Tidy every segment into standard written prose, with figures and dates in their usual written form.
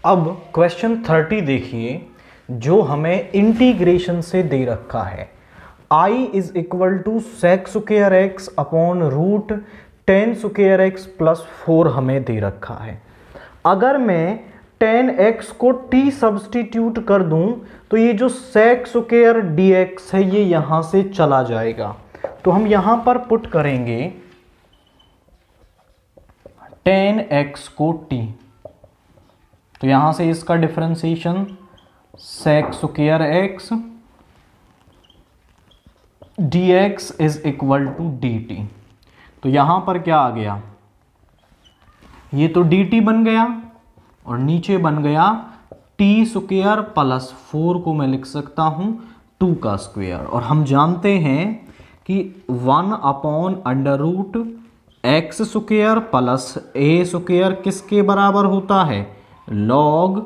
अब क्वेश्चन 30 देखिए, जो हमें इंटीग्रेशन से दे रखा है। I is equal to sec square x upon root ten square x plus 4 हमें दे रखा है। अगर मैं टेन एक्स को t सब्सटीट्यूट कर दूं तो ये जो सेक स्क्वायर डी एक्स है ये यहां से चला जाएगा। तो हम यहां पर पुट करेंगे टेन एक्स को t, तो यहां से इसका differentiation sec square x dx is equal to dt। तो यहां पर क्या आ गया, ये तो dt बन गया और नीचे बन गया t स्क्वायर प्लस 4 को मैं लिख सकता हूं 2 का स्क्वायर। और हम जानते हैं कि 1 upon under root x square plus a square किसके बराबर होता है, log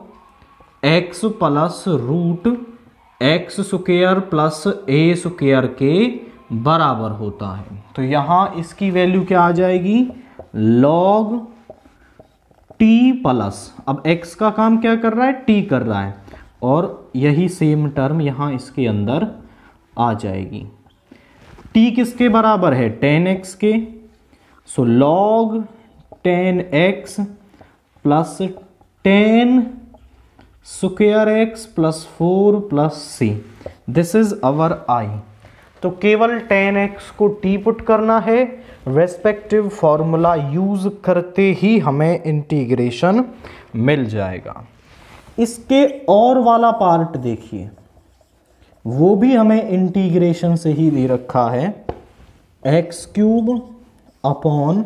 x plus root x square plus a square के बराबर होता है। तो यहां इसकी वैल्यू क्या आ जाएगी, लॉग टी प्लस, अब एक्स का काम क्या कर रहा है, टी कर रहा है, और यही सेम टर्म यहां इसके अंदर आ जाएगी। टी किसके बराबर है, टेन एक्स के, so log ten x plus ten square x plus 4 plus c, this is our I. तो केवल टेन एक्स को टी पुट करना है, रेस्पेक्टिव फॉर्मूला यूज करते ही हमें इंटीग्रेशन मिल जाएगा। इसके और वाला पार्ट देखिए, वो भी हमें इंटीग्रेशन से ही दे रखा है, x cube upon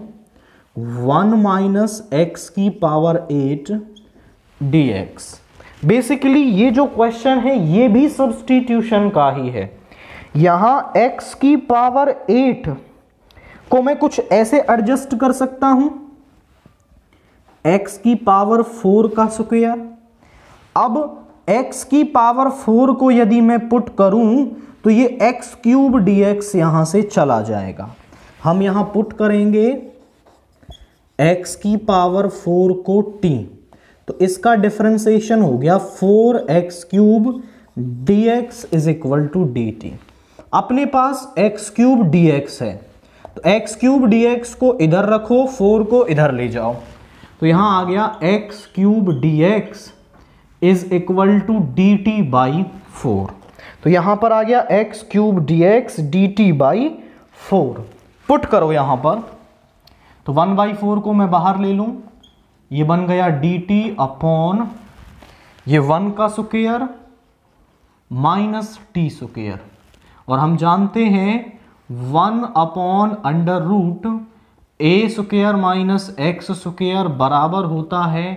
1 minus x की पावर 8 dx। बेसिकली ये जो क्वेश्चन है ये भी सब्स्टिट्यूशन का ही है। यहां x की पावर 8 को मैं कुछ ऐसे एडजस्ट कर सकता हूं, x की पावर 4 का स्क्वायर। अब x की पावर 4 को यदि मैं पुट करूं तो ये x क्यूब dx यहां से चला जाएगा। हम यहां पुट करेंगे x की पावर 4 को t, तो इसका डिफरेंशिएशन हो गया 4x cube dx is equal to dt। अपने पास x क्यूब dx है, तो x क्यूब dx को इधर रखो, 4 को इधर ले जाओ, तो यहां आ गया x cube dx is equal to dt by 4। तो यहां पर आ गया x cube dx dt by 4। Put करो यहां पर, तो 1/4 को मैं बाहर ले लूं, ये बन गया dt अपॉन ये 1 का स्क्वायर माइनस टी स्क्वायर। और हम जानते हैं 1 upon under root a square minus x square बराबर होता है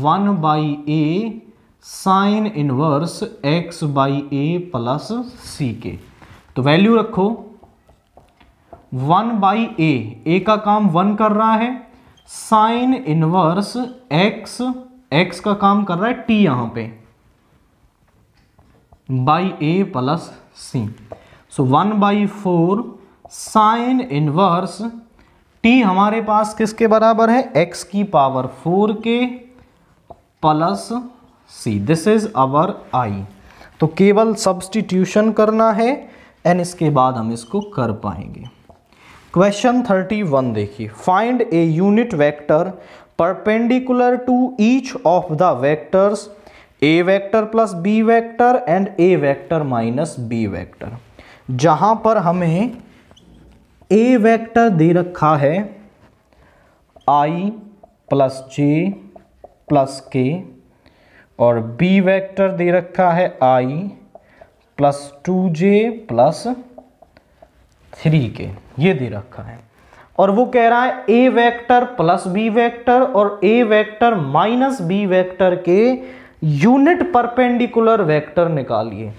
1 by a sine inverse x by a plus c के। तो वैल्यू रखो 1 बाई ए का काम 1 कर रहा है, साइन इनवर्स x का काम कर रहा है t यहां पे, by a plus c. So 1/4 sine inverse t हमारे पास किसके बराबर है, x की पावर 4 के plus c। This is our i। तो केवल सब्स्टिट्यूशन करना है एंड इसके बाद हम इसको कर पाएंगे। क्वेश्चन 31 देखिए, find a unit vector perpendicular to each of the vectors a vector plus b vector and a vector minus b vector. जहां पर हमें ए वेक्टर दे रखा है i प्लस जे प्लस के, और बी वेक्टर दे रखा है i plus 2j plus 3k, ये दे रखा है। और वो कह रहा है ए वेक्टर प्लस बी वेक्टर और ए वेक्टर माइनस बी वेक्टर के यूनिट परपेंडिकुलर वेक्टर निकालिए।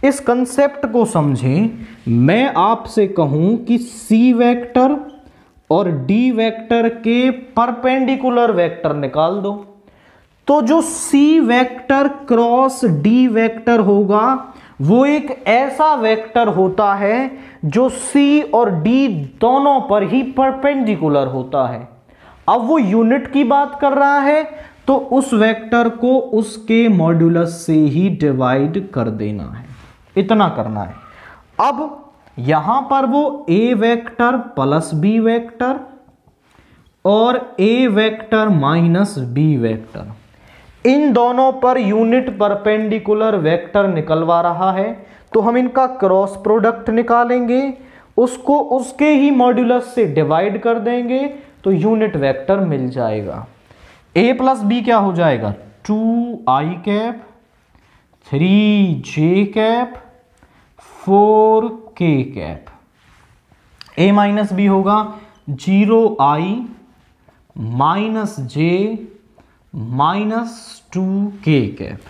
इस कंसेप्ट को समझें, मैं आपसे कहूं कि सी वेक्टर और डी वेक्टर के परपेंडिकुलर वेक्टर निकाल दो, तो जो C vector cross D vector होगा वो एक ऐसा वेक्टर होता है जो सी और डी दोनों पर ही परपेंडिकुलर होता है। अब वो यूनिट की बात कर रहा है तो उस वेक्टर को उसके मॉड्यूलस से ही डिवाइड कर देना है, इतना करना है। अब यहां पर वो ए वेक्टर प्लस बी वेक्टर और ए वेक्टर माइनस बी वेक्टर, इन दोनों पर यूनिट परपेंडिकुलर वेक्टर निकलवा रहा है, तो हम इनका क्रॉस प्रोडक्ट निकालेंगे, उसको उसके ही मॉड्यूलस से डिवाइड कर देंगे तो यूनिट वेक्टर मिल जाएगा। ए प्लस बी क्या हो जाएगा, 2i cap 3j cap 4k cap. A minus b होगा 0i minus j minus 2k cap.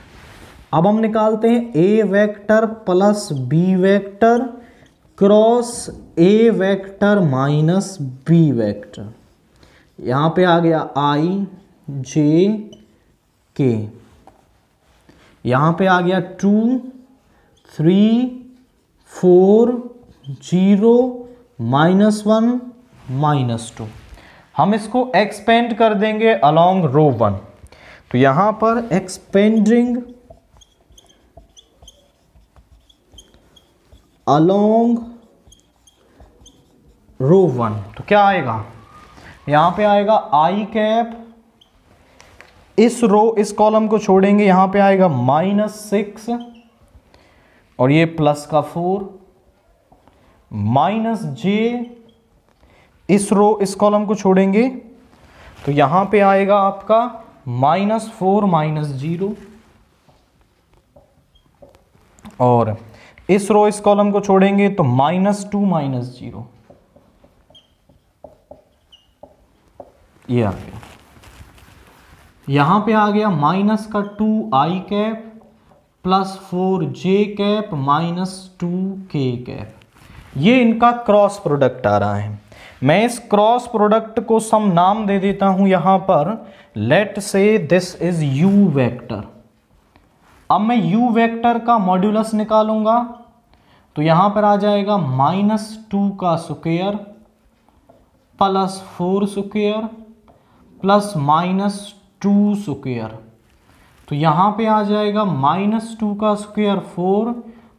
अब हम निकालते हैं a vector plus b vector cross a vector minus b vector. यहां पे आ गया i j k, यहां पे आ गया 2 3 4 0 -1 -2। हम इसको एक्सपेंड कर देंगे अलोंग रो 1, तो यहां पर एक्सपेंडिंग अलोंग रो 1, तो क्या आएगा, यहां पे आएगा i कैप, इस रो इस कॉलम को छोड़ेंगे, यहां पे आएगा -6 और ये प्लस का 4 माइनस j, इस रो इस कॉलम को छोड़ेंगे तो यहां पे आएगा आपका -4 -0 और इस रो इस कॉलम को छोड़ेंगे तो -2 -0, ये आ गया। यहां पे आ गया माइनस का 2i cap plus 4j cap minus 2k cap, ये इनका क्रॉस प्रोडक्ट आ रहा है। मैं इस क्रॉस प्रोडक्ट को सम नाम दे देता हूं यहां पर, लेट से दिस इज u वेक्टर। अब मैं u वेक्टर का मॉड्यूलस निकालूंगा तो यहां पर आ जाएगा -2 का square plus 4 square plus -2 square, तो यहां पे आ जाएगा -2 का स्क्वायर 4,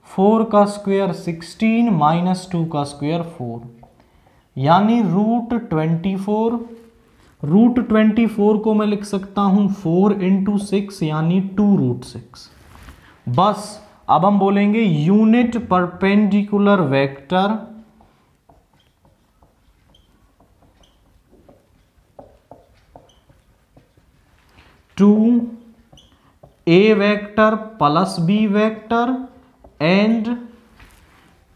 4 का स्क्वायर 16 -2 का स्क्वायर 4, यानी √24। √24 को मैं लिख सकता हूं 4 × 6 यानी 2√6। बस अब हम बोलेंगे unit perpendicular vector to a vector plus b vector and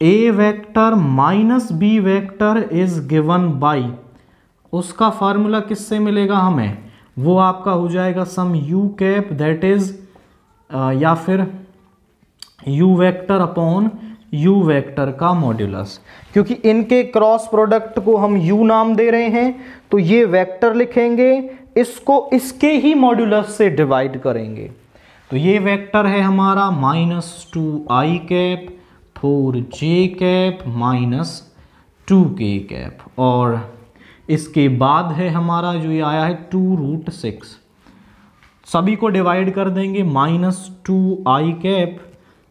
a vector minus b vector is given by, उसका फार्मूला किससे मिलेगा हमें, वो आपका हो जाएगा some u cap that is या फिर u vector upon u vector का मॉड्यूलस। क्योंकि इनके क्रॉस प्रोडक्ट को हम u नाम दे रहे हैं तो ये वेक्टर लिखेंगे, इसको इसके ही मॉड्यूलस से डिवाइड करेंगे, तो ये वेक्टर है हमारा -2i cap 4j cap -2k cap, और इसके बाद है हमारा जो ये आया है 2√6, सभी को डिवाइड कर देंगे -2i cap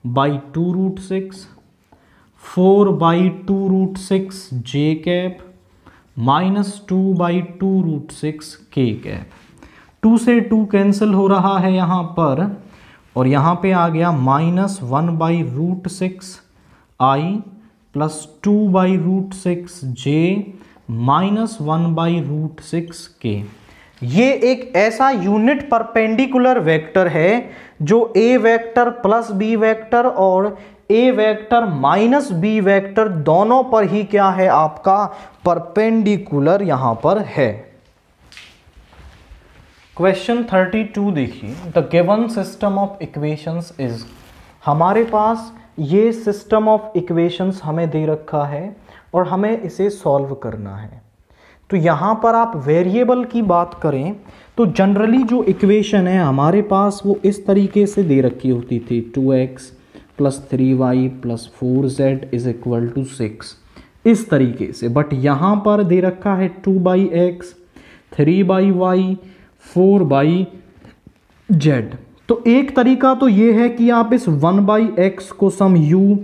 by 2√6, 4 by 2√6 j cap -2 by 2√6 k cap. 2 से 2 कैंसिल हो रहा है यहाँ पर, और यहाँ पे आ गया -1 by √6 i plus 2 by √6 j -1 by √6 k। ये एक ऐसा यूनिट परपेंडिकुलर वेक्टर है जो a vector plus b vector और a vector minus b vector दोनों पर ही क्या है, आपका परपेंडिकुलर यहां पर है। क्वेश्चन 32 देखिए, the given system of equations is, हमारे पास ये सिस्टम ऑफ इक्वेशंस हमें दे रखा है और हमें इसे सॉल्व करना है। तो यहाँ पर आप वेरिएबल की बात करें तो जनरली जो इक्वेशन है हमारे पास वो इस तरीके से दे रखी होती थी, 2x + 3y + 4z = 6, इस तरीके से। बट यहाँ पर दे रखा है 2/x 3/y 4/z जेड। तो एक तरीका तो ये है कि आप इस 1/x को सम u,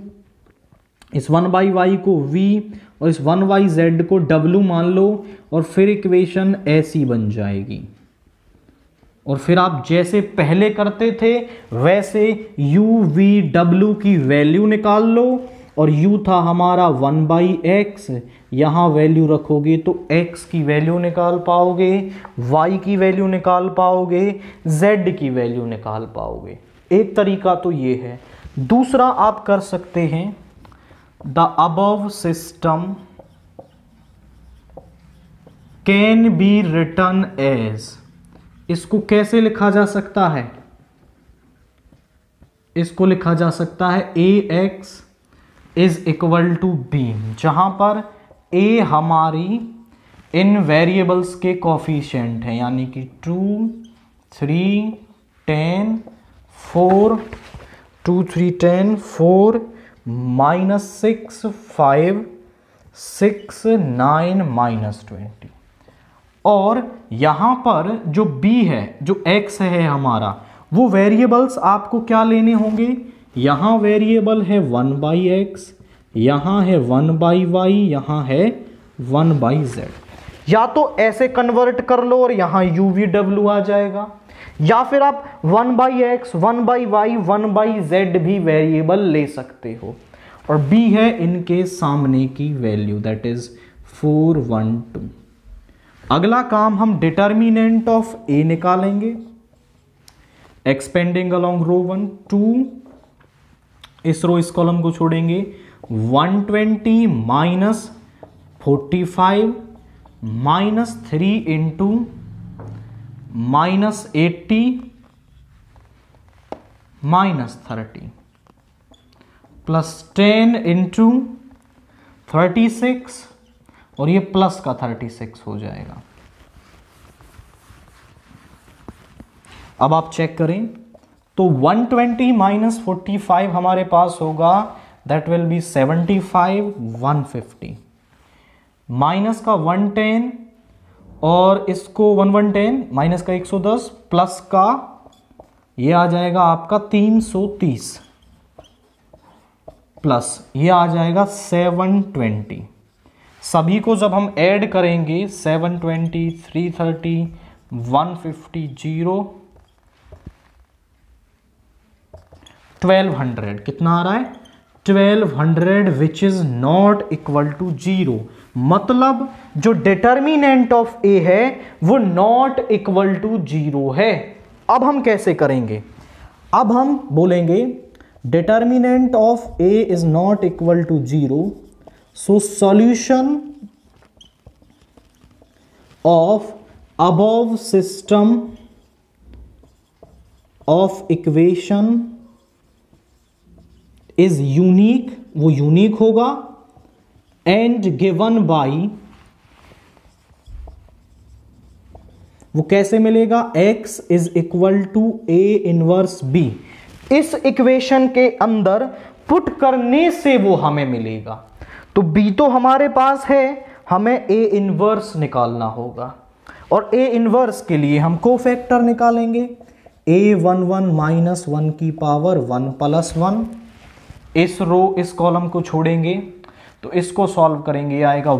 इस 1/y को v और इस 1/z को w मान लो, और फिर इक्वेशन ऐसी बन जाएगी। और फिर आप जैसे पहले करते थे वैसे u v w की वैल्यू निकाल लो, और u था हमारा 1/x, यहां वैल्यू रखोगे तो x की वैल्यू निकाल पाओगे, y की वैल्यू निकाल पाओगे, z की वैल्यू निकाल पाओगे। एक तरीका तो ये है। दूसरा आप कर सकते हैं, the above system can be written as, इसको कैसे लिखा जा सकता है? इसको लिखा जा सकता है ax is equal to b, जहां पर a हमारी इन वेरिएबल्स के कॉफिशिएंट है, यानी कि 2 3 10 4 2 3 10 4 -6 5 6 9 -20। और यहां पर जो b है, जो x है हमारा, वो वेरिएबल्स आपको क्या लेने होंगे? यहां वेरिएबल है 1/x, यहां है 1/y, यहां है 1/z। या तो ऐसे कन्वर्ट कर लो और यहां u v w आ जाएगा, या फिर आप 1/x 1/y 1/z भी वेरिएबल ले सकते हो, और b है इनके सामने की वैल्यू, दैट इज 4 1 2। अगला काम हम डिटर्मिनेंट ऑफ a निकालेंगे। एक्सपेंडिंग अलोंग रो 1 2, इस रो इस कॉलम को छोड़ेंगे, 120 minus 45 minus 3 into minus 80 minus 30 plus 10 into 36, और ये प्लस का 36 हो जाएगा। अब आप चेक करें तो 120 माइनस 45 हमारे पास होगा, दैट विल बी 75 150, माइनस का 110 और इसको 110 माइनस का 110 प्लस का ये आ जाएगा आपका 330 प्लस ये आ जाएगा 720। सभी को जब हम ऐड करेंगे 720 330 150 0 1200, कितना आ रहा है? 1200 which is not equal to 0। मतलब जो डिटर्मिनेंट ऑफ ए है वो नॉट इक्वल टू 0 है। अब हम कैसे करेंगे? अब हम बोलेंगे determinant of a is not equal to 0, so solution of above system of equation is unique, वो यूनिक होगा, एंड गिवन बाई, वो कैसे मिलेगा? x is equal to a inverse b। इस इक्वेशन के अंदर पुट करने से वो हमें मिलेगा। तो b तो हमारे पास है, हमें a इनवर्स निकालना होगा, और a इनवर्स के लिए हम कोफैक्टर निकालेंगे। a11 माइनस 1 की पावर 1 प्लस 1। इस रो इस कॉलम को छोड़ेंगे तो इसको सॉल्व करेंगे, आएगा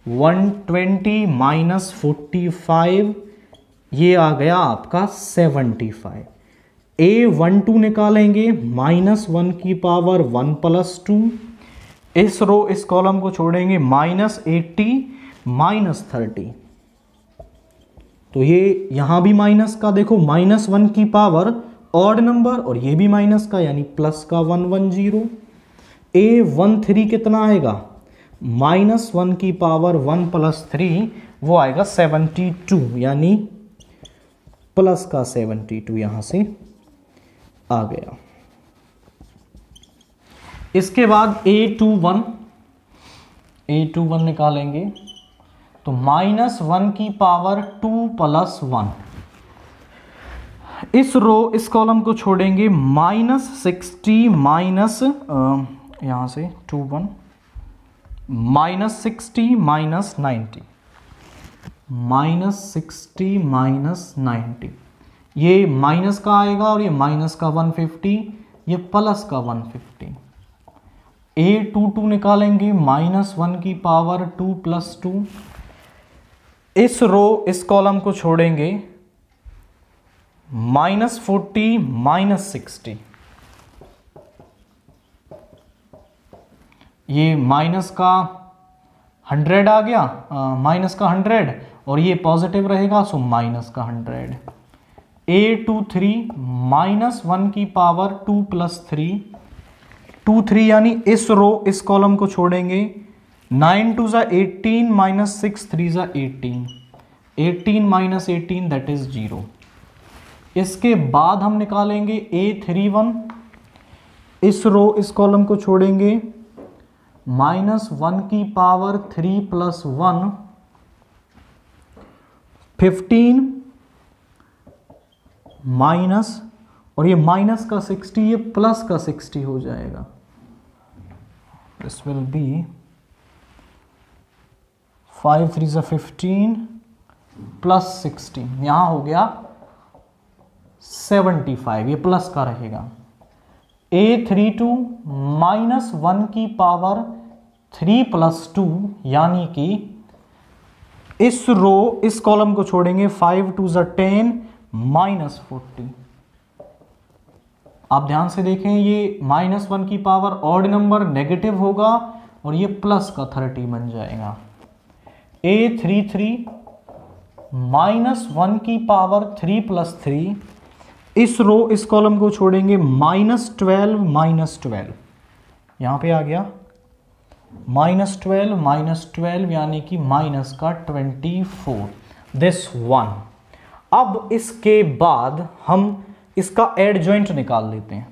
120 माइनस 45, ये आ गया आपका 75। a12 निकालेंगे, माइनस 1 की पावर 1 प्लस 2। इस रो इस कॉलम को छोड़ेंगे, माइनस 80 माइनस 30, तो ये यहां भी माइनस का, देखो माइनस 1 की पावर ऑड नंबर, और ये भी माइनस का यानी प्लस का 110। a13 कितना आएगा? माइनस 1 की पावर 1 प्लस 3, वो आएगा 72, यानी प्लस का 72 यहां से आ गया। इसके बाद a21 निकालेंगे तो माइनस 1 की पावर 2 प्लस 1। इस रो इस कॉलम को छोड़ेंगे, माइनस 60 माइनस यहां से 21 माइनस 60 माइनस 90 -60 -90, ये माइनस का आएगा और ये माइनस का 150, ये प्लस का 150। A22 निकालेंगे -1 की पावर 2 + 2। इस रो इस कॉलम को छोड़ेंगे, -40 -60, ये माइनस का 100 आ गया, माइनस का 100 और ये पॉजिटिव रहेगा, सो माइनस का 100। A23 -1 की पावर 2 + 3, 2 3 यानी इस रो इस कॉलम को छोड़ेंगे, 9 2 = 18 -6 3 = 18, 18 - 18 दैट इज 0। इसके बाद हम निकालेंगे A31, इस रो इस कॉलम को छोड़ेंगे, -1 की पावर 3 + 1 15 माइनस, और ये माइनस का 60, ये प्लस का 60 हो जाएगा। दिस विल बी 5 3 = 15 + 16, यहां हो गया 75, ये प्लस का रहेगा। A32 -1 की पावर 3 + 2 यानी कि इस रो इस कॉलम को छोड़ेंगे, 5 2 = 10 -40। आप ध्यान से देखें, ये -1 की पावर ऑड नंबर नेगेटिव होगा और ये प्लस का 30 बन जाएगा। A33 -1 की पावर 3 + 3, इस रो इस कॉलम को छोड़ेंगे, -12 -12, यहां पे आ गया -12 -12 यानी कि माइनस का 24, दिस 1। अब इसके बाद हम इसका एडजॉइंट निकाल लेते हैं।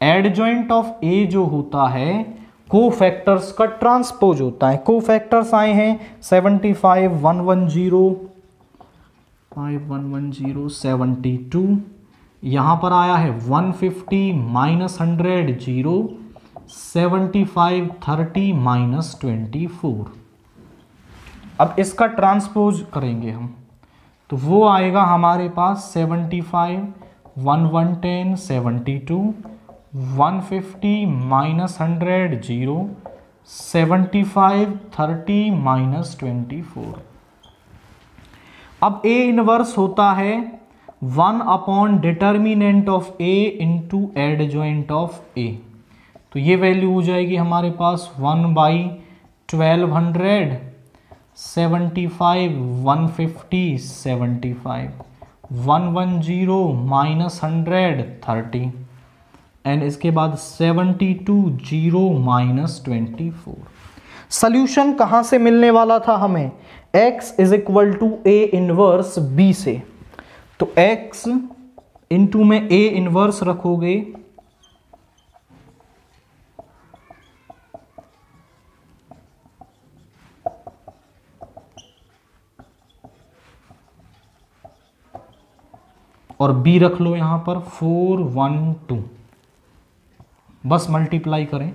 एडजॉइंट ऑफ A जो होता है कोफैक्टर्स का ट्रांसपोज होता है। कोफैक्टर्स आए हैं 75 110 5110 72, यहां पर आया है 150 -100 0 75 30 -24। अब इसका ट्रांसपोज करेंगे हम, तो वो आएगा हमारे पास 75 110 72 150 -100 0 75 30 -24। अब A इनवर्स होता है one by determinant of A into adjoint of A, तो ये वैल्यू हो जाएगी हमारे पास 1/1200 75 150 75 110 -100 30 एंड इसके बाद 72 0 -24। सॉल्यूशन कहां से मिलने वाला था हमें? x = A इनवर्स B से, तो x इंटू में A इनवर्स रखोगे, और B रख लो यहां पर 412, बस मल्टीप्लाई करें।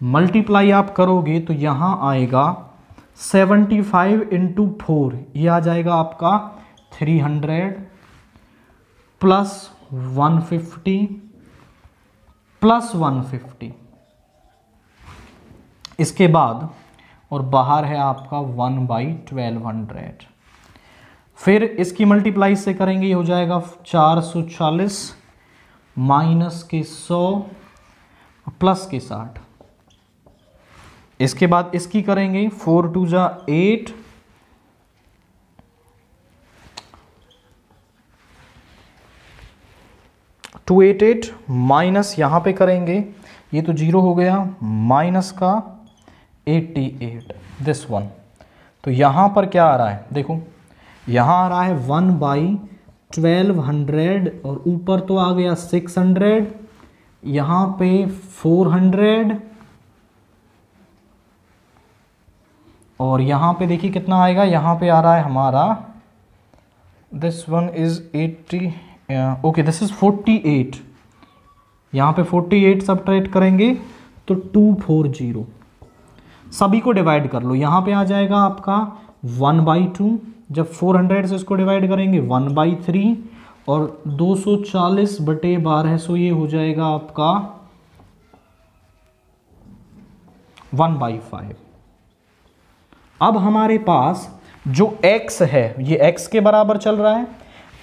मल्टीप्लाई आप करोगे तो यहां आएगा 75 × 4, ये आ जाएगा आपका 300 प्लस 150 प्लस 150, इसके बाद और बाहर है आपका 1/1200। फिर इसकी मल्टीप्लाई से करेंगे, ये हो जाएगा 440 माइनस के 100 प्लस के 60। इसके बाद इसकी करेंगे 4 2 = 8 288 माइनस यहां पे करेंगे, ये तो 0 हो गया, माइनस का 88 दिस 1। तो यहां पर क्या आ रहा है देखो, यहां आ रहा है 1/1200 और ऊपर तो आ गया 600, यहां पे 400 और यहां पे देखिए कितना आएगा, यहां पे आ रहा है हमारा this one is 80 okay this is 48, यहां पे 48 सबट्रैक्ट करेंगे तो 240, सभी को डिवाइड कर लो, यहां पे आ जाएगा आपका 1/2, जब 400 से इसको डिवाइड करेंगे 1/3 और 240/1200 ये हो जाएगा आपका 1/5। अब हमारे पास जो x है ये x के बराबर चल रहा है,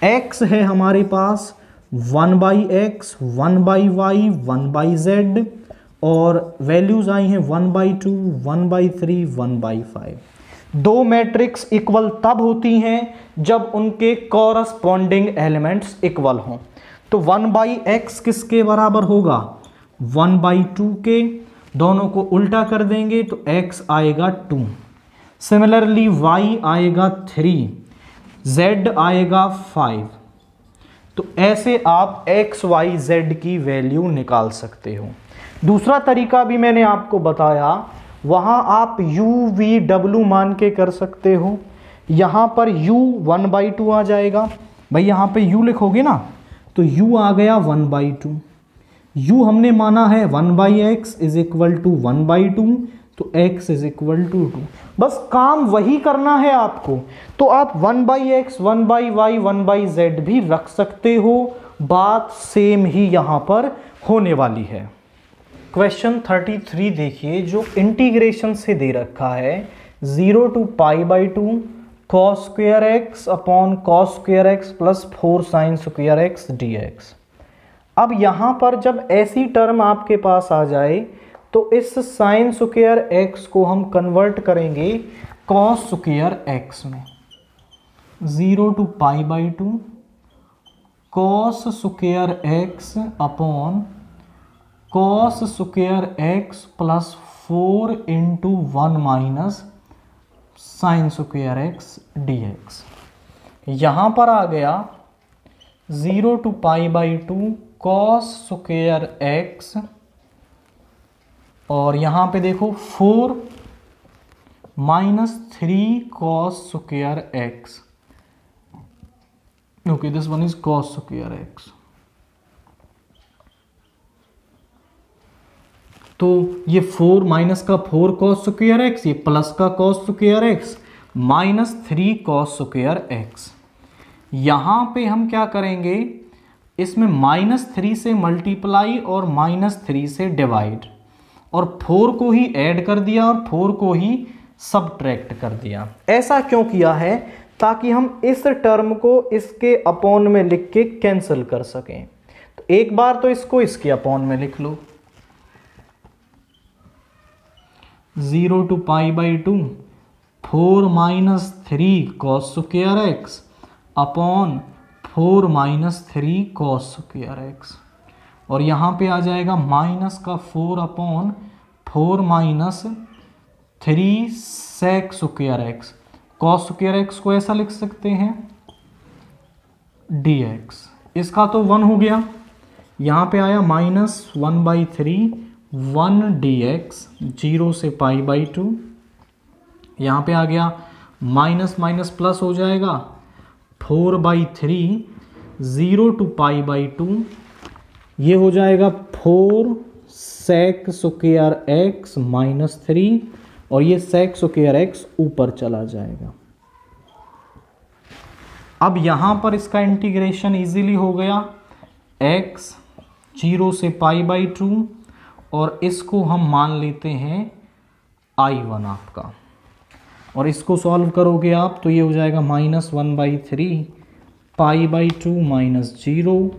x है हमारे पास 1/x, 1/y, 1/z और वैल्यूज आई हैं 1/2, 1/3, 1/5। दो मैट्रिक्स इक्वल तब होती हैं जब उनके कॉरस्पॉन्डिंग एलिमेंट्स इक्वल हों। तो 1/x किसके बराबर होगा? 1/2 के। दोनों को उल्टा कर देंगे तो x आएगा 2, सिमिलरली y आएगा 3, z आएगा 5। तो ऐसे आप x, y, z की वैल्यू निकाल सकते हो। दूसरा तरीका भी मैंने आपको बताया, वहां आप u, v, w मान के कर सकते हो। यहां पर u 1/2 आ जाएगा, भाई यहां पे u लिखोगे ना तो u आ गया 1/2। u हमने माना है 1/x इज इक्वल टू 1/2, तो x इज इक्वल टू 2। बस काम वही करना है आपको। तो आप 1/x, 1/y, 1/z भी रख सकते हो, बात सेम ही यहां पर होने वाली है। क्वेश्चन 33 देखिए, जो इंटीग्रेशन से दे रखा है 0 to π/2 cos square x upon cos square x plus 4 sin square x dx। अब यहां पर जब ऐसी टर्म आपके पास आ जाए तो इस साइन स्क्वायर x को हम कन्वर्ट करेंगे cos स्क्वायर x में। 0 to π/2 cos square x upon cos square x plus 4 into 1 minus sine square x dx। यहां पर आ गया 0 to π/2 cos स्क्वायर x और यहां पे देखो 4 minus 3 cos square x। Okay, this one is cos square x। तो ये 4 माइनस का 4 cos स्क्वायर x, ये प्लस का cos square x minus 3 cos square x। यहां पे हम क्या करेंगे, इसमें -3 से मल्टीप्लाई और -3 से डिवाइड और 4 को ही ऐड कर दिया और 4 को ही सबट्रैक्ट कर दिया। ऐसा क्यों किया है? ताकि हम इस टर्म को इसके अपॉन में लिख के कैंसिल कर सकें। तो एक बार तो इसको इसके अपॉन में लिख लो, 0 to π/2 4 minus 3 cos square x upon 4 minus 3 cos square x और यहाँ पे आ जाएगा माइनस का 4 upon 4 minus 3 sec square x। cos square x को ऐसा लिख सकते हैं dx। इसका तो 1 हो गया, यहाँ पे आया माइनस 1/3 1 dx 0 से π/2। यहाँ पे आ गया माइनस माइनस प्लस हो जाएगा 4/3 0 to π/2, ये हो जाएगा 4 sec स्क्वायर x माइनस 3 और ये sec स्क्वायर x ऊपर चला जाएगा। अब यहां पर इसका इंटीग्रेशन इजीली हो गया, x 0 से π/2 और इसको हम मान लेते हैं I1 आपका, और इसको सॉल्व करोगे आप तो ये हो जाएगा -1/3 π/2 माइनस 0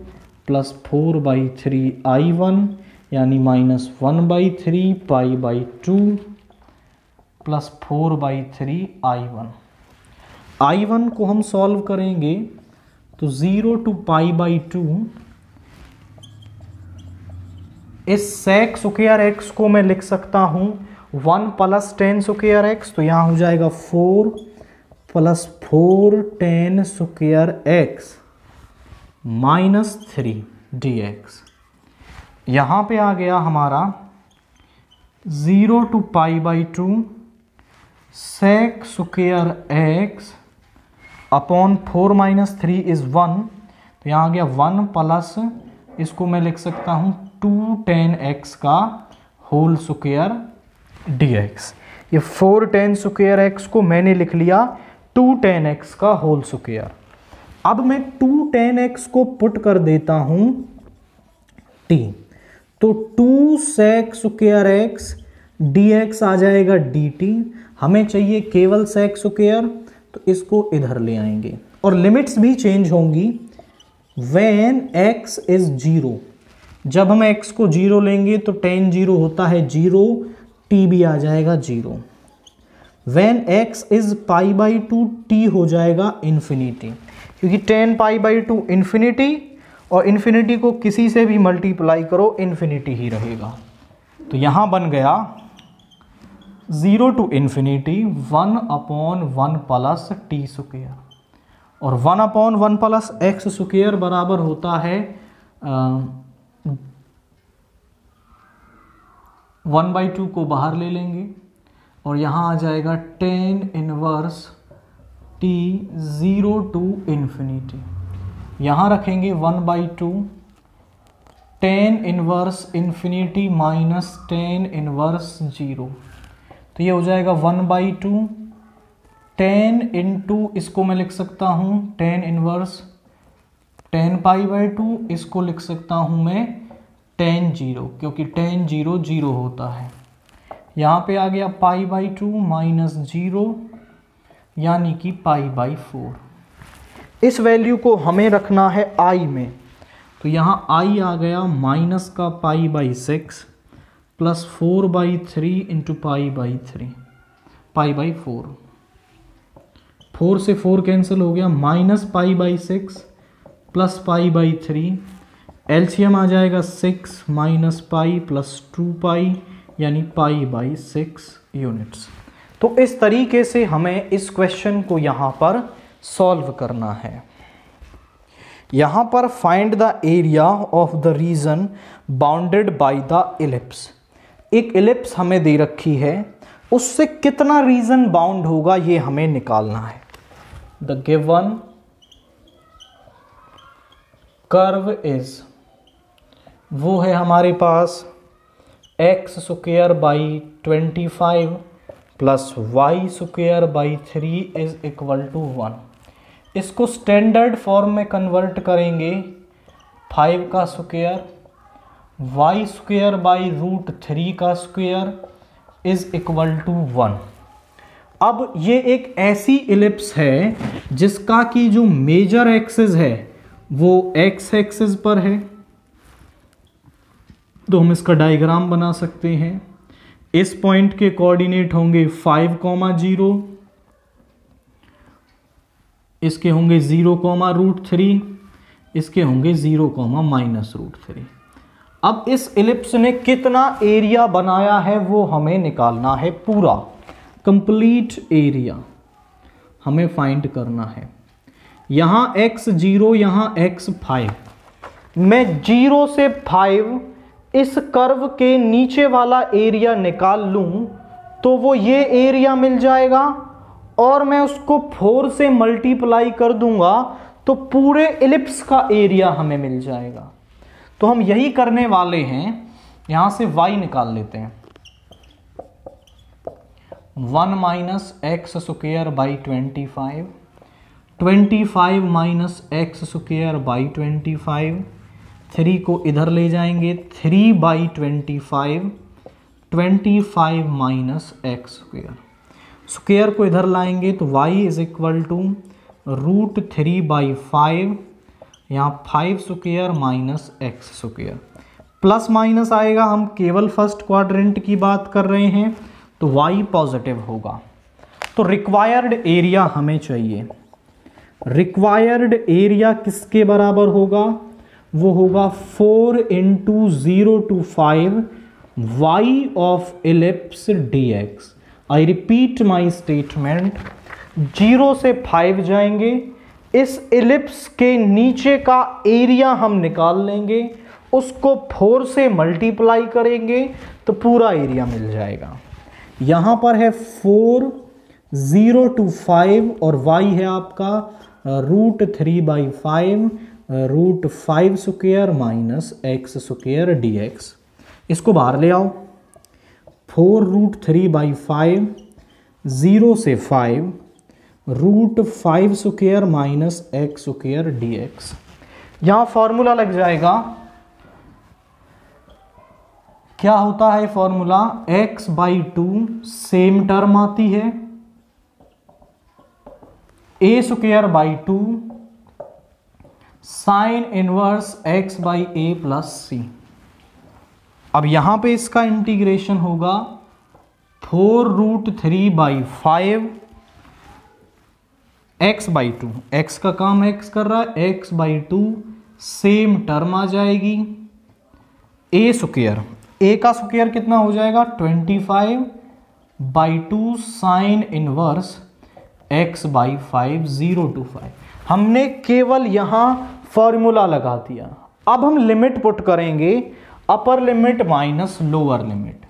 प्लस 4/3 I1 यानी -1/3 π/2 प्लस 4/3 I1। I1 को हम सॉल्व करेंगे तो 0 to π/2 इस sec स्क्वायर x को मैं लिख सकता हूं 1 प्लस tan स्क्वायर x, तो यहां हो जाएगा 4 plus 4 tan square x minus 3 dx। यहां पे आ गया हमारा 0 to π/2 sec square x upon 4 minus 3 is 1, तो यहां आ गया 1 प्लस, इसको मैं लिख सकता हूं 2 tan x का होल स्क्वायर dx। ये 4 tan स्क्वायर एक्स को मैंने लिख लिया 2 tan x का होल स्क्वायर। अब मैं 2 tan x को पुट कर देता हूं t, तो 2 sec स्क्वायर x dx आ जाएगा dt। हमें चाहिए केवल sec स्क्वायर, तो इसको इधर ले आएंगे और लिमिट्स भी चेंज होंगी। when x is 0, जब हम x को 0 लेंगे तो tan 0 होता है 0, t भी आ जाएगा 0। when x is π/2 t हो जाएगा इन्फिनिटी, क्योंकि tan π/2 इन्फिनिटी, और इन्फिनिटी को किसी से भी मल्टीप्लाई करो इन्फिनिटी ही रहेगा। तो यहां बन गया 0 to infinity 1/1 plus T square, और 1/1 प्लस एक्स स्क्वायर बराबर होता है 1/2 को बाहर ले लेंगे और यहाँ आ जाएगा tan inverse t 0 to infinity. यहाँ रखेंगे 1/2 tan inverse infinity minus tan inverse 0, तो ये हो जाएगा 1/2 tan इंटू, इसको मैं लिख सकता हूँ tan इनवर्स tan π/2, इसको लिख सकता हूँ मैं tan 0, क्योंकि tan 0 0 होता है। यहाँ पे आ गया π/2 माइनस 0, यानी कि π/4। इस वैल्यू को हमें रखना है i में, तो यहाँ i आ गया माइनस का π/6 प्लस 4/3 इंटू π/3, π/4। 4 से 4 कैंसिल हो गया, माइनस π/6 प्लस π/3, एलसीएम आ जाएगा 6 माइनस पाई प्लस 2π, यानी π/6 यूनिट्स। तो इस तरीके से हमें इस क्वेश्चन को यहाँ पर सॉल्व करना है। यहाँ पर find the area of the reason bounded by the ellipse. एक इलिप्स हमें दे रखी है, उससे कितना रीजन बाउंड होगा ये हमें निकालना है। द गिवन कर्व इज, वो है हमारे पास x square by 25 plus y square by 3 is equal to 1। इसको स्टैंडर्ड फॉर्म में कन्वर्ट करेंगे, 5 का स्क्वायर वाई स्क्वायर बाई √3 का स्क्वायर इज इक्वल टू 1। अब ये एक ऐसी इलिप्स है जिसका कि जो मेजर एक्सिस है वो एक्स एक्सिस पर है, तो हम इसका डायग्राम बना सकते हैं। इस पॉइंट के कोऑर्डिनेट होंगे 5, 0, इसके होंगे 0, √3, इसके होंगे 0, -√3। अब इस इलिप्स ने कितना एरिया बनाया है वो हमें निकालना है, पूरा कंप्लीट एरिया हमें फाइंड करना है। यहाँ x 0, यहाँ x 5, मैं 0 से 5 इस कर्व के नीचे वाला एरिया निकाल लूं तो वो ये एरिया मिल जाएगा, और मैं उसको 4 से मल्टीप्लाई कर दूंगा तो पूरे इलिप्स का एरिया हमें मिल जाएगा। तो हम यही करने वाले हैं। यहां से y निकाल लेते हैं, 1 minus x square by 25, 25 minus x square by 25, 3 को इधर ले जाएंगे, 3/25, 25 माइनस एक्स स्क्वायर, स्क्वायर को इधर लाएंगे तो y इज इक्वल टू √3/5, यहाँ 5 square minus x square, plus minus आएगा, हम केवल फर्स्ट क्वाड्रेंट की बात कर रहे हैं तो y पॉजिटिव होगा। तो रिक्वायर्ड एरिया हमें चाहिए। रिक्वायर्ड एरिया किसके बराबर होगा? वो होगा 4 × 0 to 5 y of ellipse dx। I repeat my statement, 0 से 5 जाएंगे, इस इलिप्स के नीचे का एरिया हम निकाल लेंगे, उसको 4 से मल्टीप्लाई करेंगे तो पूरा एरिया मिल जाएगा। यहाँ पर है 4, 0 to 5 और y है आपका √3/5 √5 square minus x square dx। इसको बाहर ले आओ, 4√3/5, 0 से 5, √5² माइनस x² dx। यहां फॉर्मूला लग जाएगा, क्या होता है फॉर्मूला, x/2 सेम टर्म आती है, a²/2 sine inverse x/a plus c। अब यहां पे इसका इंटीग्रेशन होगा 4√3/5 x/2, x का काम x कर रहा है, x/2 सेम टर्म आ जाएगी, a², a का स्क्वायर कितना हो जाएगा 25/2 साइन इनवर्स x/5, 0 to 5। हमने केवल यहां फॉर्मूला लगा दिया। अब हम लिमिट पुट करेंगे, upper limit minus lower limit.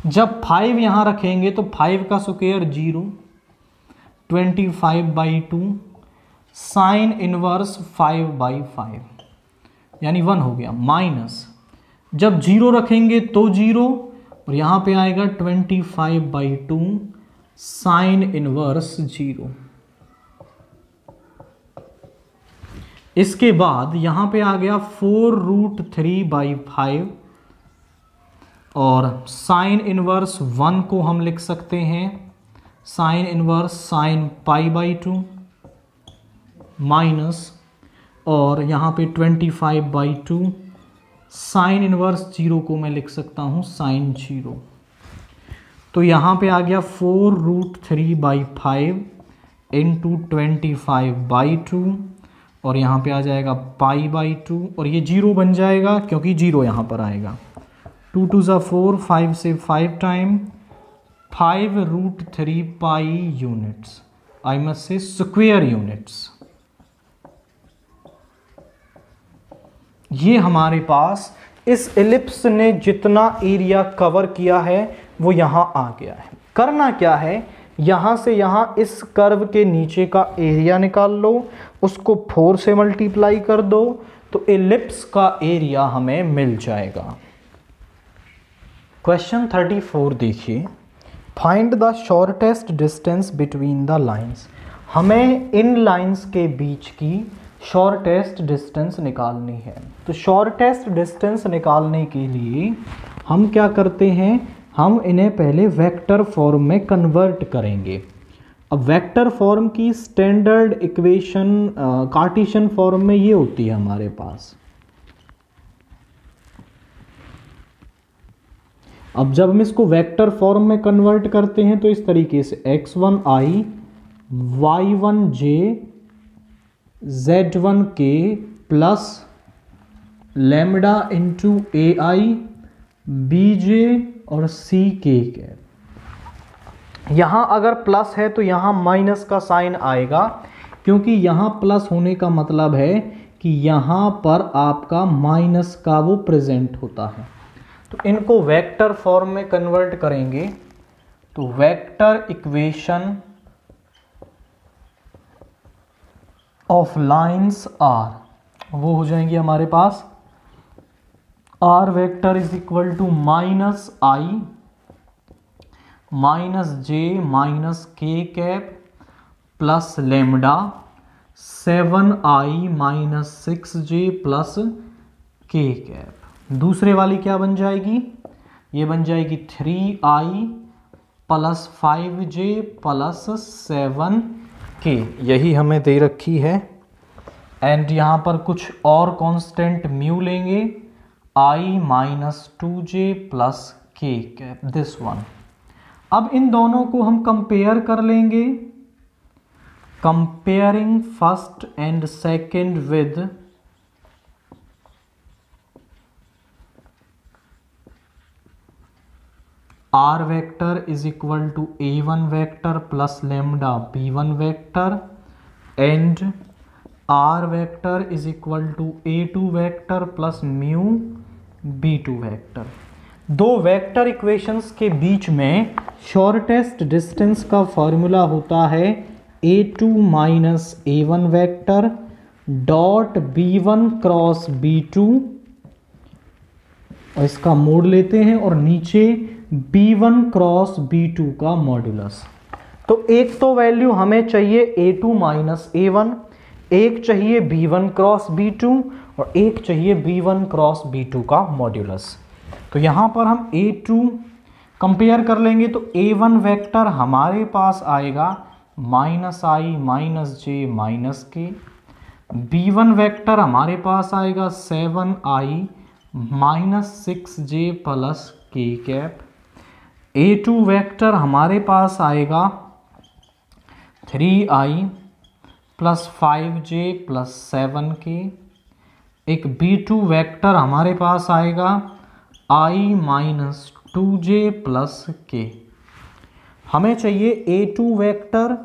जब 5 यहां रखेंगे तो 5 का स्क्वायर 0, 25/2 साइन इनवर्स 5/5 यानी 1 हो गया, माइनस जब 0 रखेंगे तो 0 और यहां पे आएगा 25/2 साइन इनवर्स 0। इसके बाद यहां पे आ गया 4√3/5 और साइन इनवर्स 1 को हम लिख सकते हैं साइन इनवर्स साइन π/2 माइनस, और यहां पे 25/2 साइन इनवर्स 0 को मैं लिख सकता हूं साइन 0। तो यहां पे आ गया 4√3/5 इंटू 25/2 और यहाँ पे आ जाएगा π/2 और ये 0 बन जाएगा क्योंकि 0 यहाँ पर आएगा। 2 2 ज़ा 4, 5 से 5 time 5√3π units, I must say square units. ये हमारे पास इस एलिप्स ने जितना एरिया कवर किया है वो यहाँ आ गया है। करना क्या है, यहाँ से यहाँ इस कर्व के नीचे का एरिया निकाल लो, उसको 4 से मल्टीप्लाई कर दो तो एलिप्स का एरिया हमें मिल जाएगा। क्वेश्चन 34 देखिए, find the shortest distance between the lines. हमें इन लाइंस के बीच की शॉर्टेस्ट डिस्टेंस निकालनी है। तो शॉर्टेस्ट डिस्टेंस निकालने के लिए हम क्या करते हैं, हम इन्हें पहले वेक्टर फॉर्म में कन्वर्ट करेंगे। अब वेक्टर फॉर्म की स्टैंडर्ड इक्वेशन कार्टेशियन फॉर्म में ये होती है हमारे पास। अब जब हम इसको वेक्टर फॉर्म में कन्वर्ट करते हैं तो इस तरीके से x1i y1j z1k plus lambda into ai bj और ck कैप। यहां अगर प्लस है तो यहां माइनस का साइन आएगा, क्योंकि यहां प्लस होने का मतलब है कि यहां पर आपका माइनस का वो प्रेजेंट होता है। तो इनको वेक्टर फॉर्म में कन्वर्ट करेंगे तो vector equation of lines are वो हो जाएंगी हमारे पास r vector is equal to minus i minus j minus k cap plus lambda 7i minus 6j plus k cap. दूसरे वाली क्या बन जाएगी, ये बन जाएगी 3i plus 5j plus 7k, यही हमें दे रखी है। एंड यहाँ पर कुछ और कांस्टेंट म्यू लेंगे, i minus 2j plus k cap, this one. अब इन दोनों को हम कंपेयर कर लेंगे, comparing first and second with r vector is equal to a1 vector plus lambda b1 vector and r vector is equal to a2 vector plus mu b2 vector. दो vector equations के बीच में shortest distance का formula होता है a2 minus a1 vector dot b1 cross b2 और इसका mode लेते हैं और नीचे b1 क्रॉस b2 का मॉड्यूलस। तो एक तो वैल्यू हमें चाहिए a2 माइनस a1, एक चाहिए b1 क्रॉस b2 और एक चाहिए b1 क्रॉस b2 का मॉड्यूलस। तो यहाँ पर हम a2 कंपेयर कर लेंगे तो a1 वेक्टर हमारे पास आएगा -i माइनस जे माइनस के, b1 वेक्टर हमारे पास आएगा 7i minus 6j plus k cap, a2 vector हमारे पास आएगा 3i plus 5j plus 7k, एक b2 वेक्टर हमारे पास आएगा i minus 2j plus k। हमें चाहिए a2 vector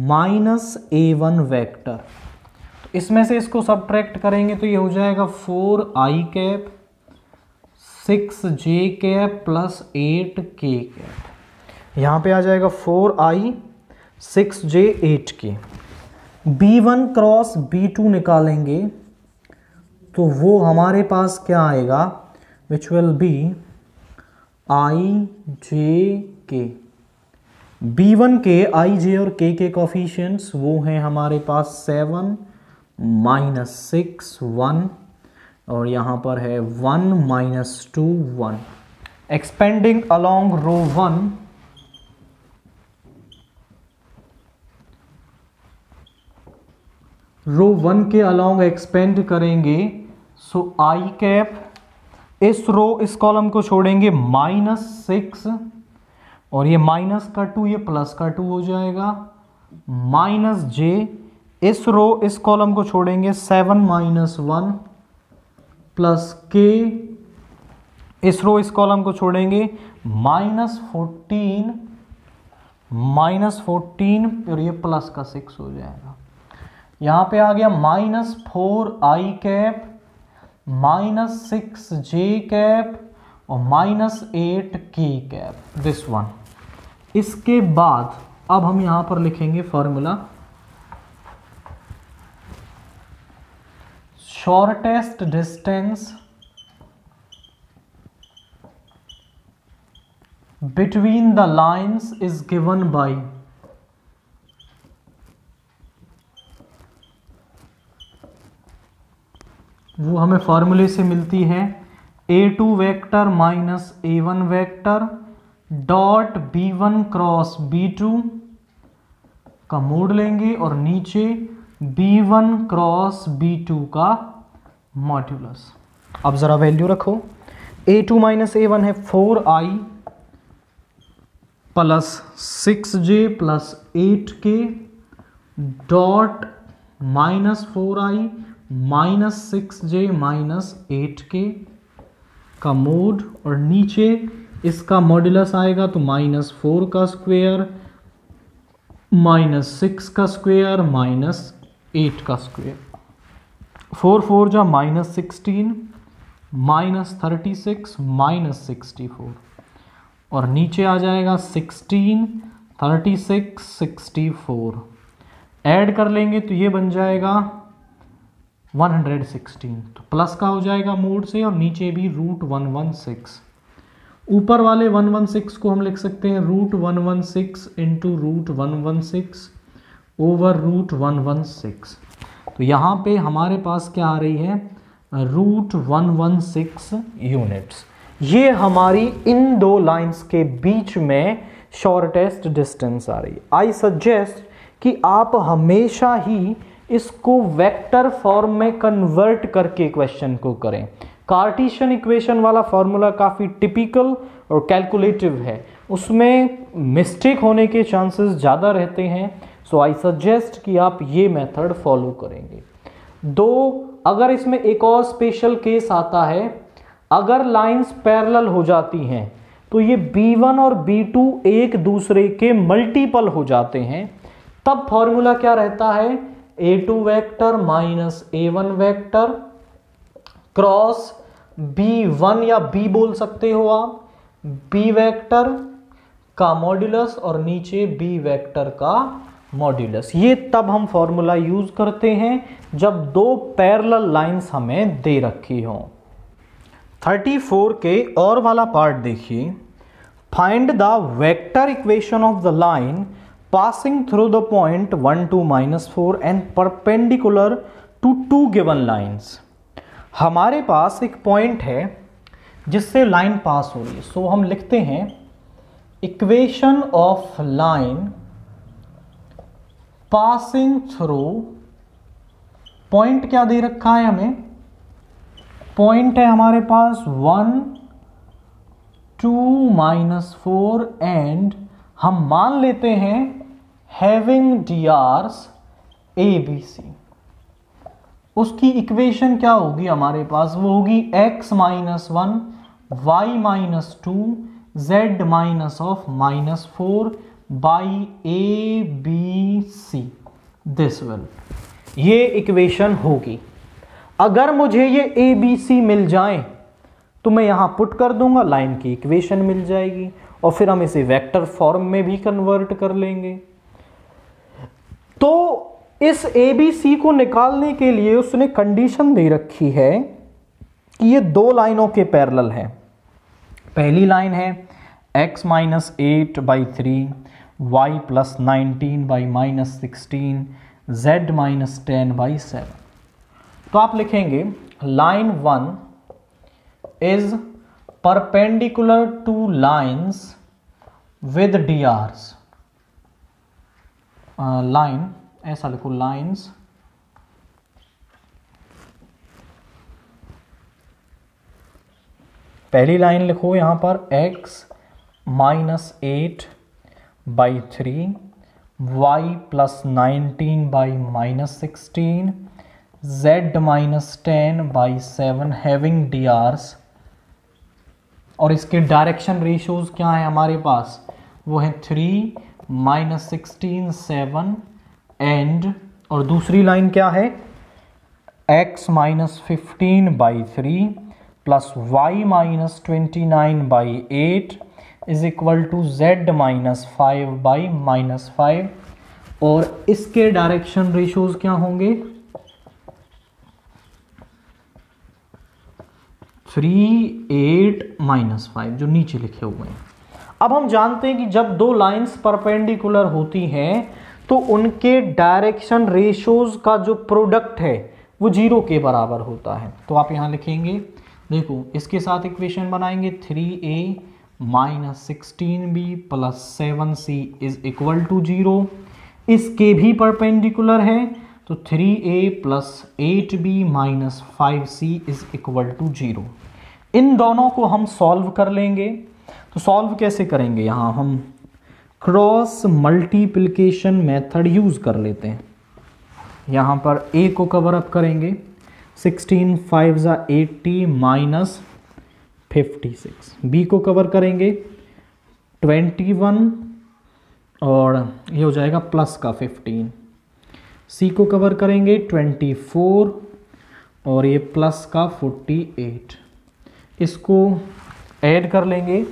minus a1 vector, तो इसमें से इसको सब्ट्रैक्ट करेंगे तो ये हो जाएगा 4i cap 6j cap plus 8k cap. यहाँ पे आ जाएगा 4i 6j 8k। b1 cross b2 निकालेंगे तो वो हमारे पास क्या आएगा, which will be i j k। b1 के i j और k के कोफिशिएंट्स वो हैं हमारे पास 7 माइनस 6 1 और यहाँ पर है 1 माइनस 2 1। एक्सपेंडिंग अलोंग रो 1, रो 1 के अलोंग एक्सपेंड करेंगे सो i कैप, इस रो इस कॉलम को छोड़ेंगे -6 और ये माइनस का 2 ये प्लस का 2 हो जाएगा, माइनस j, इस रो इस कॉलम को छोड़ेंगे 7 माइनस 1 प्लस k, इस रो इस कॉलम को छोड़ेंगे -14 और ये प्लस का 6 हो जाएगा। यहाँ पे आ गया -4i cap minus 6j cap और -8k कैप, दिस वन। इसके बाद अब हम यहाँ पर लिखेंगे formula, shortest distance between the lines is given bye वो हमें फॉर्मूले से मिलती है a2 vector minus a1 vector dot b1 cross b2 का मोड लेंगे और नीचे b1 क्रॉस b2 का मॉड्यूलस। अब जरा वैल्यू रखो, a2 माइनस a1 है 4i plus 6j plus 8k dot -4i minus 6j minus 8k का मोड और नीचे इसका मॉड्यूलस आएगा तो -4 का स्क्वायर -6 का स्क्वायर -8 का स्क्वायर, 4 4 जा -16 -36 -64 और नीचे आ जाएगा 16 36 64। ऐड कर लेंगे तो ये बन जाएगा 116, तो प्लस का हो जाएगा मोड से और नीचे भी √116। ऊपर वाले 116 को हम लिख सकते हैं √116 इंटू √116 ओवर √116। तो यहाँ पे हमारे पास क्या आ रही है, √116 यूनिट्स। ये हमारी इन दो लाइंस के बीच में शॉर्टेस्ट डिस्टेंस आ रही है। आई सजेस्ट कि आप हमेशा ही इसको वेक्टर फॉर्म में कन्वर्ट करके क्वेश्चन को करें। कार्टेशियन इक्वेशन वाला फॉर्मूला काफ़ी टिपिकल और कैलकुलेटिव है, उसमें मिस्टेक होने के चांसेस ज़्यादा रहते हैं। सो आई सजेस्ट कि आप ये मेथड फॉलो करेंगे। अगर इसमें एक और स्पेशल केस आता है, अगर लाइंस पैरेलल हो जाती हैं तो ये b1 और b2 एक दूसरे के मल्टीपल हो जाते हैं, तब फॉर्मूला क्या रहता है, a2 vector minus a1 vector cross b1 या b बोल सकते हो आप, b वेक्टर का मॉड्यूलस और नीचे b वेक्टर का मॉड्यूलस। ये तब हम फॉर्मूला यूज करते हैं जब दो पैरेलल लाइंस हमें दे रखी हो। 34 के और वाला पार्ट देखिए, find the vector equation of the line passing through the point 1 2 -4 and perpendicular to two given lines. हमारे पास एक पॉइंट है जिससे लाइन पास हो रही है, सो हम लिखते हैं equation of line passing through, point क्या दे रखा है हमें, पॉइंट है हमारे पास 1 2 -4 एंड हम मान लेते हैं हैविंग DRs ABC। उसकी इक्वेशन क्या होगी हमारे पास, वो होगी x - 1 y - 2 z -4 by ABC। This will, ये इक्वेशन होगी। अगर मुझे ये ABC मिल जाए तो मैं यहां पुट कर दूंगा, लाइन की इक्वेशन मिल जाएगी और फिर हम इसे वेक्टर फॉर्म में भी कन्वर्ट कर लेंगे। तो इस ABC को निकालने के लिए उसने कंडीशन दे रखी है कि ये दो लाइनों के पैरेलल है। पहली लाइन है x - 8/3 y + 19/-16 z - 10/7। तो आप लिखेंगे line 1 is perpendicular two lines with DRs। Line ऐसा लिखो, लाइन्स पहली लाइन लिखो यहां पर x - 8/3 y + 19/-16 z - 10/7 having DRs। और इसके डायरेक्शन रेशियोज क्या है हमारे पास, वो है 3 - 16 7 एंड, और दूसरी लाइन क्या है x - 15/3 plus y - 29/8 is equal to z - 5/-5। और इसके डायरेक्शन रेशियोज क्या होंगे 3 8 -5, जो नीचे लिखे हुए हैं। अब हम जानते हैं कि जब दो लाइंस परपेंडिकुलर होती हैं तो उनके डायरेक्शन रेशियोज का जो प्रोडक्ट है वो 0 के बराबर होता है। तो आप यहां लिखेंगे, देखो इसके साथ इक्वेशन बनाएंगे 3a - 16b + 7c is equal to 0। इसके भी परपेंडिकुलर है तो 3a + 8b - 5c is equal to 0। इन दोनों को हम सॉल्व कर लेंगे। तो सॉल्व कैसे करेंगे, यहां हम क्रॉस मल्टीप्लिकेशन मेथड यूज कर लेते हैं। यहां पर a को कवर अप करेंगे, 16 5 80 - 56। b को कवर करेंगे 21 और ये हो जाएगा प्लस का 15। c को कवर करेंगे 24 और ये प्लस का 48। इसको ऐड कर लेंगे,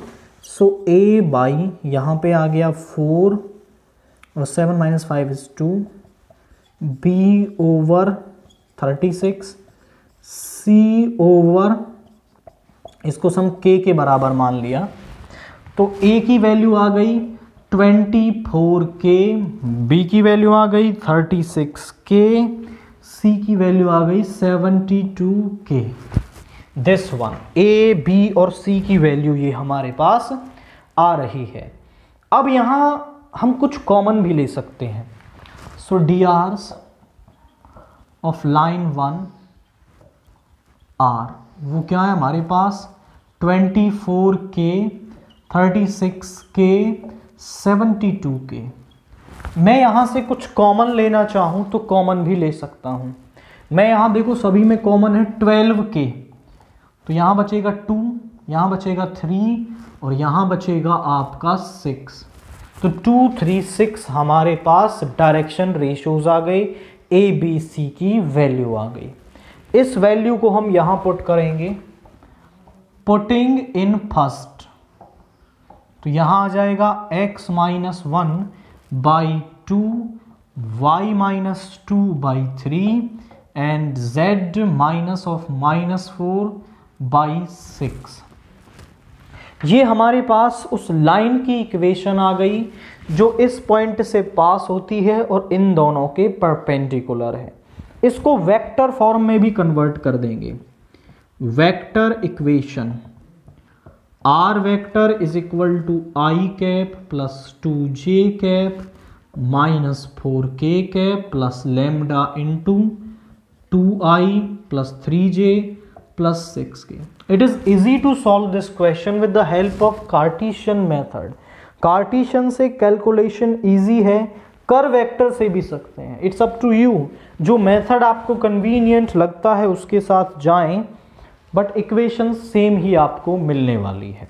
सो a बाई यहाँ पे आ गया 4 और 7 - 5 is 2, b over 36, c over, इसको हम k के बराबर मान लिया तो a की वैल्यू आ गई 24k, b की वैल्यू आ गई 36k, c की वैल्यू आ गई 72k। This one, a b और c की वैल्यू ये हमारे पास आ रही है। अब यहां हम कुछ कॉमन भी ले सकते हैं। सो DRs ऑफ लाइन 1 आर, वो क्या है हमारे पास 24k, 36k, 72k। मैं यहां से कुछ कॉमन लेना चाहूं तो कॉमन भी ले सकता हूं। मैं यहां देखो सभी में कॉमन है 12k, तो यहां बचेगा 2, यहां बचेगा 3 और यहां बचेगा आपका 6। तो 2 3 6 हमारे पास डायरेक्शन रेशियोज आ गए, ए बी सी की वैल्यू आ गई। इस वैल्यू को हम यहां पुट करेंगे, पुटिंग इन फर्स्ट, तो यहां आ जाएगा x - 1/2 y - 2/3 and z - (-4) by 6। ये हमारे पास उस लाइन की इक्वेशन आ गई जो इस पॉइंट से पास होती है और इन दोनों के परपेंडिकुलर है। इसको वेक्टर फॉर्म में भी कन्वर्ट कर देंगे। Vector equation r vector is equal to i cap plus 2j cap minus 4k cap plus lambda into 2i plus 3j plus 6k. It is easy to solve this question with the help of Cartesian method. Cartesian से calculation easy है, कर vector से भी सकते हैं, it's up to you. जो method आपको convenient लगता है उसके साथ जाएं, बट इक्वेशन सेम ही आपको मिलने वाली है।